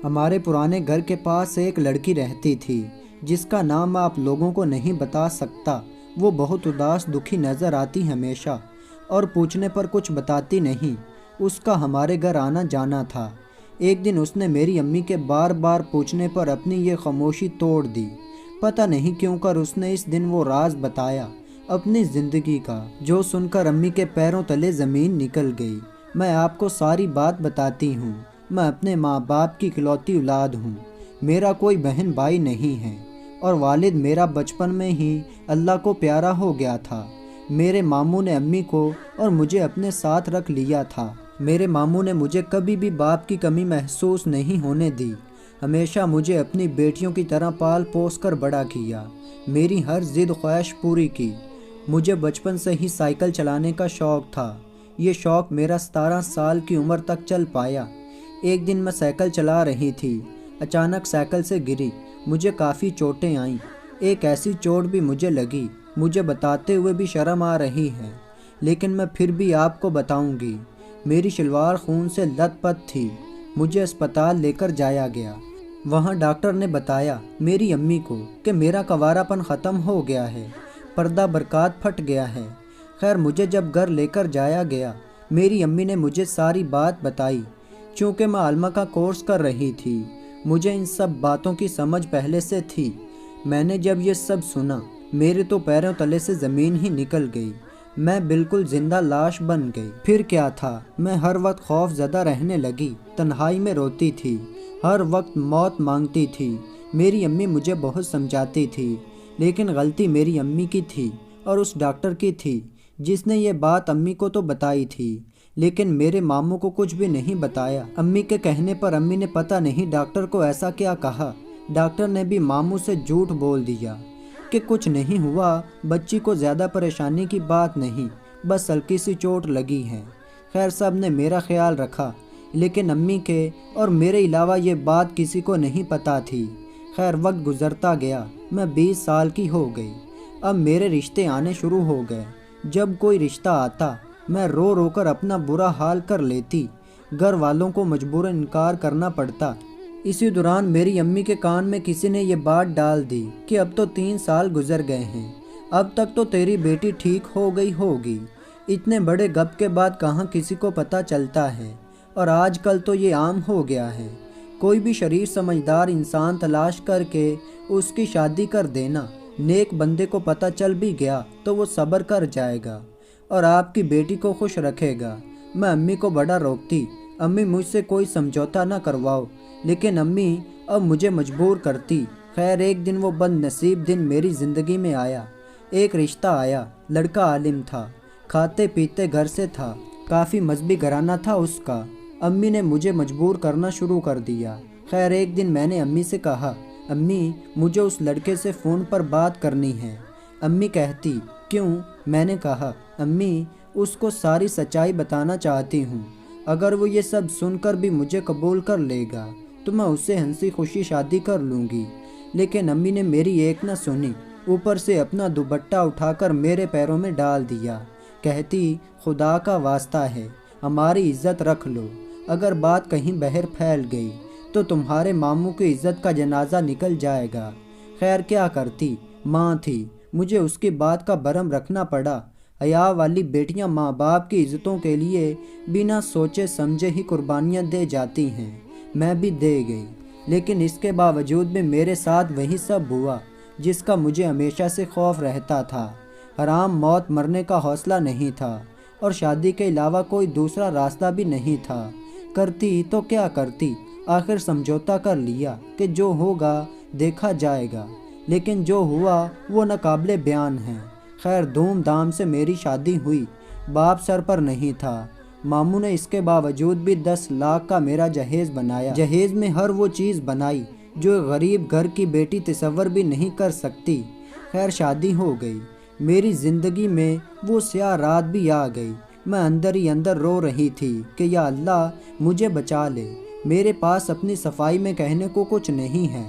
ہمارے پرانے گھر کے پاس ایک لڑکی رہتی تھی جس کا نام میں آپ لوگوں کو نہیں بتا سکتا۔ وہ بہت اداس دکھی نظر آتی ہمیشہ، اور پوچھنے پر کچھ بتاتی نہیں۔ اس کا ہمارے گھر آنا جانا تھا۔ ایک دن اس نے میری امی کے بار بار پوچھنے پر اپنی یہ خاموشی توڑ دی۔ پتہ نہیں کیوں کر اس نے اس دن وہ راز بتایا اپنی زندگی کا، جو سن کر امی کے پیروں تلے زمین نکل گئی۔ میں آپ کو ساری بات بتاتی ہوں۔ میں اپنے ماں باپ کی اکلوتی اولاد ہوں۔ میرا کوئی بہن بھائی نہیں ہے، اور والد میرا بچپن میں ہی اللہ کو پیارا ہو گیا تھا۔ میرے ماموں نے امی کو اور مجھے اپنے ساتھ رکھ لیا تھا۔ میرے ماموں نے مجھے کبھی بھی باپ کی کمی محسوس نہیں ہونے دی۔ ہمیشہ مجھے اپنی بیٹیوں کی طرح پال پوس کر بڑا کیا، میری ہر ضد خواہش پوری کی۔ مجھے بچپن سے ہی سائیکل چلانے کا شوق تھا۔ یہ شوق میرا 17 سال کی عمر تک چل پایا۔ ایک دن میں سائیکل چلا رہی تھی، اچانک سائیکل سے گری۔ مجھے کافی چوٹیں آئیں۔ ایک ایسی چوٹ بھی مجھے لگی، مجھے بتاتے ہوئے بھی شرم آ رہی ہے، لیکن میں پھر بھی آپ کو بتاؤں گی۔ میری شلوار خون سے لت پت تھی۔ مجھے اسپتال لے کر جایا گیا۔ وہاں ڈاکٹر نے بتایا میری امی کو کہ میرا کنوارا پن ختم ہو گیا ہے، پردہ برکات پھٹ گیا ہے۔ خیر، مجھے جب گھر لے کر جایا گیا، میری امی نے مجھے ساری بات بتائی۔ چونکہ میں عالمہ کا کورس کر رہی تھی، مجھے ان سب باتوں کی سمجھ پہلے سے تھی۔ میں نے جب یہ سب سنا، میرے تو پیروں تلے سے زمین ہی نکل گئی۔ میں بالکل زندہ لاش بن گئی۔ پھر کیا تھا، میں ہر وقت خوف زدہ رہنے لگی، تنہائی میں روتی تھی، ہر وقت موت مانگتی تھی۔ میری امی مجھے بہت سمجھاتی تھی، لیکن غلطی میری امی کی تھی اور اس ڈاکٹر کی تھی جس نے یہ بات امی کو تو بتائی تھی، لیکن میرے ماموں کو کچھ بھی نہیں بتایا۔ امی کے کہنے پر امی نے پتہ نہیں ڈاکٹر کو ایسا کیا کہا۔ ڈاکٹر نے بھی ماموں سے جھوٹ بول دیا کہ کچھ نہیں ہوا، بچی کو زیادہ پریشانی کی بات نہیں، بس ہلکی سی چوٹ لگی ہے۔ خیر، سب نے میرا خیال رکھا، لیکن امی کے اور میرے علاوہ یہ بات کسی کو نہیں پتہ تھی۔ خیر، وقت گزرتا گیا، میں 20 سال کی ہو گئی۔ اب میرے رشتے آنے شروع ہو گئے۔ جب کوئی رشتہ آتا، میں رو رو کر اپنا برا حال کر لیتی۔ گھر والوں کو مجبوراً انکار کرنا پڑتا۔ اسی دوران میری امی کے کان میں کسی نے یہ بات ڈال دی کہ اب تو 3 سال گزر گئے ہیں، اب تک تو تیری بیٹی ٹھیک ہو گئی ہوگی۔ اتنے بڑے گپ کے بعد کہاں کسی کو پتہ چلتا ہے، اور آج کل تو یہ عام ہو گیا ہے۔ کوئی بھی شریر سمجھدار انسان تلاش کر کے اس کی شادی کر دینا۔ نیک بندے کو پتہ چل بھی گیا تو وہ صبر کر جائے گا اور آپ کی بیٹی کو خوش رکھے گا۔ میں امی کو بڑا روکتی، امی مجھ سے کوئی سمجھوتا نہ کرواؤ، لیکن امی اب مجھے مجبور کرتی۔ خیر، ایک دن وہ بد نصیب دن میری زندگی میں آیا۔ ایک رشتہ آیا، لڑکا عالم تھا، کھاتے پیتے گھر سے تھا، کافی مذہبی گھرانہ تھا اس کا۔ امی نے مجھے مجبور کرنا شروع کر دیا۔ خیر، ایک دن میں نے امی سے کہا، امی مجھے اس لڑکے سے فون پر بات کرنی ہے۔ امی کہتی، کیوں؟ میں نے کہا، امی اس کو ساری سچائی بتانا چاہتی ہوں، اگر وہ یہ سب سن کر بھی مجھے قبول کر لے گا تو میں اس سے ہنسی خوشی شادی کر لوں گی۔ لیکن امی نے میری ایک نہ سنی، اوپر سے اپنا دوپٹہ اٹھا کر میرے پیروں میں ڈال دیا، کہتی، خدا کا واسطہ ہے ہماری عزت رکھ لو، اگر بات کہیں باہر پھیل گئی تو تمہارے ماموں کی عزت کا جنازہ نکل جائے گا۔ خیر، کیا کرتی، ماں تھی، مجھے اس کی بات کا برہم رکھنا پڑا۔ حیا والی بیٹیاں ماں باپ کی عزتوں کے لیے بنا سوچے سمجھے ہی قربانیاں دے جاتی ہیں۔ میں بھی دے گئی، لیکن اس کے باوجود بھی میرے ساتھ وہی سب ہوا جس کا مجھے ہمیشہ سے خوف رہتا تھا۔ حرام موت مرنے کا حوصلہ نہیں تھا، اور شادی کے علاوہ کوئی دوسرا راستہ بھی نہیں تھا۔ کرتی تو کیا کرتی، آخر سمجھوتا کر لیا کہ جو ہوگا دیکھا جائے گا، لیکن جو ہوا وہ ناقابل بیان ہے۔ خیر، دھوم دھام سے میری شادی ہوئی۔ باپ سر پر نہیں تھا۔ ماموں نے اس کے باوجود بھی 10 لاکھ کا میرا جہیز بنایا۔ جہیز میں ہر وہ چیز بنائی جو ایک غریب گھر کی بیٹی تصور بھی نہیں کر سکتی۔ خیر، شادی ہو گئی۔ میری زندگی میں وہ سیاہ رات بھی آ گئی۔ میں اندر ہی اندر رو رہی تھی کہ یا اللہ مجھے بچا لے، میرے پاس اپنی صفائی میں کہنے کو کچھ نہیں ہے۔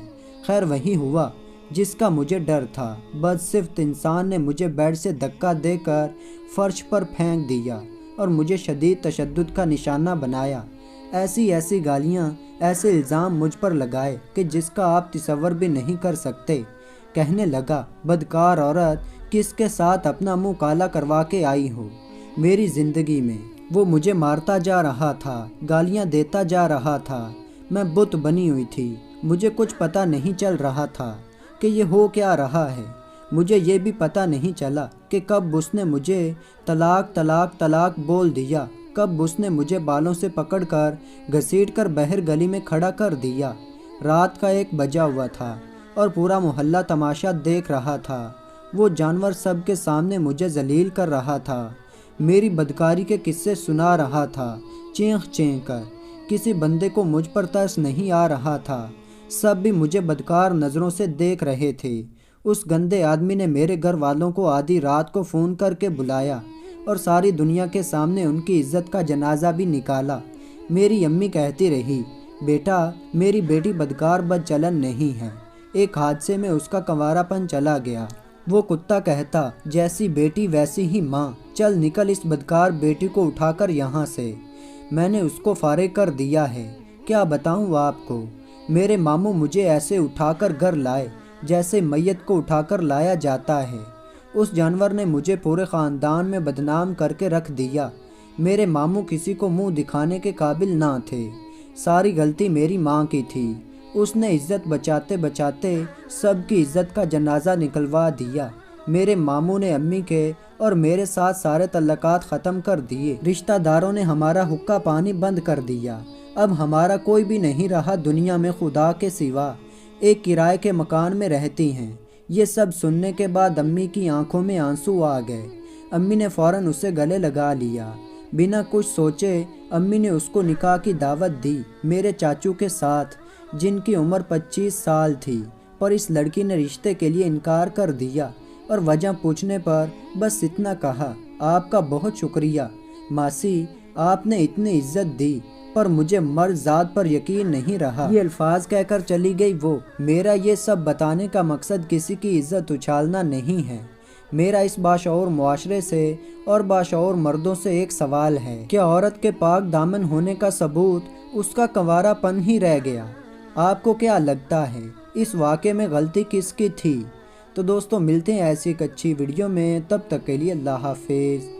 خیر، وہی ہوا جس کا مجھے ڈر تھا۔ بدصفت انسان نے مجھے بیڈ سے دھکا دے کر فرش پر پھینک دیا اور مجھے شدید تشدد کا نشانہ بنایا۔ ایسی ایسی گالیاں، ایسے الزام مجھ پر لگائے کہ جس کا آپ تصور بھی نہیں کر سکتے۔ کہنے لگا، بدکار عورت، کس کے ساتھ اپنا منہ کالا کروا کے آئی ہو میری زندگی میں۔ وہ مجھے مارتا جا رہا تھا، گالیاں دیتا جا رہا تھا۔ میں بت بنی ہوئی تھی، مجھے کچھ پتہ نہیں چل رہا تھا کہ یہ ہو کیا رہا ہے۔ مجھے یہ بھی پتہ نہیں چلا کہ کب اس نے مجھے طلاق طلاق طلاق بول دیا، کب اس نے مجھے بالوں سے پکڑ کر گھسیٹ کر بہر گلی میں کھڑا کر دیا۔ رات کا 1 بجا ہوا تھا اور پورا محلہ تماشا دیکھ رہا تھا۔ وہ جانور سب کے سامنے مجھے ذلیل کر رہا تھا، میری بدکاری کے قصے سنا رہا تھا چینخ چینخ کر۔ کسی بندے کو مجھ پر ترس نہیں آ رہا تھا، سب بھی مجھے بدکار نظروں سے دیکھ رہے تھے۔ اس گندے آدمی نے میرے گھر والوں کو آدھی رات کو فون کر کے بلایا اور ساری دنیا کے سامنے ان کی عزت کا جنازہ بھی نکالا۔ میری امی کہتی رہی، بیٹا، میری بیٹی بدکار بد چلن نہیں ہے، ایک حادثے میں اس کا کنوارا پن چلا گیا۔ وہ کتا کہتا، جیسی بیٹی ویسی ہی ماں، چل نکل اس بدکار بیٹی کو اٹھا کر یہاں سے۔ میں نے اس کو فارغ کر دیا ہے۔ کیا بتاؤں آپ کو، میرے ماموں مجھے ایسے اٹھا کر گھر لائے جیسے میت کو اٹھا کر لایا جاتا ہے۔ اس جانور نے مجھے پورے خاندان میں بدنام کر کے رکھ دیا۔ میرے ماموں کسی کو منہ دکھانے کے قابل نہ تھے، ساری غلطی میری ماں کی تھی۔ اس نے عزت بچاتے بچاتے سب کی عزت کا جنازہ نکلوا دیا۔ میرے ماموں نے امی کے اور میرے ساتھ سارے تعلقات ختم کر دیے۔ رشتہ داروں نے ہمارا حقہ پانی بند کر دیا۔ اب ہمارا کوئی بھی نہیں رہا دنیا میں خدا کے سوا۔ ایک کرائے کے مکان میں رہتی ہیں۔ یہ سب سننے کے بعد امی کی آنکھوں میں آنسو آ گئے۔ امی نے فوراً اسے گلے لگا لیا۔ بنا کچھ سوچے امی نے اس کو نکاح کی دعوت دی میرے چاچو کے ساتھ، جن کی عمر 25 سال تھی، پر اس لڑکی نے رشتے کے لیے انکار کر دیا اور وجہ پوچھنے پر بس اتنا کہا، آپ کا بہت شکریہ ماسی، آپ نے اتنی عزت دی، پر مجھے مرد ذات پر یقین نہیں رہا۔ یہ الفاظ کہہ کر چلی گئی وہ۔ میرا یہ سب بتانے کا مقصد کسی کی عزت اچھالنا نہیں ہے۔ میرا اس باشعور معاشرے سے اور باشعور مردوں سے ایک سوال ہے کہ عورت کے پاک دامن ہونے کا ثبوت اس کا کنوارا پن ہی رہ گیا۔ آپ کو کیا لگتا ہے اس واقعے میں غلطی کس کی تھی؟ تو دوستوں، ملتے ہیں ایسی ایک اچھی ویڈیو میں، تب تک کے لیے اللہ حافظ۔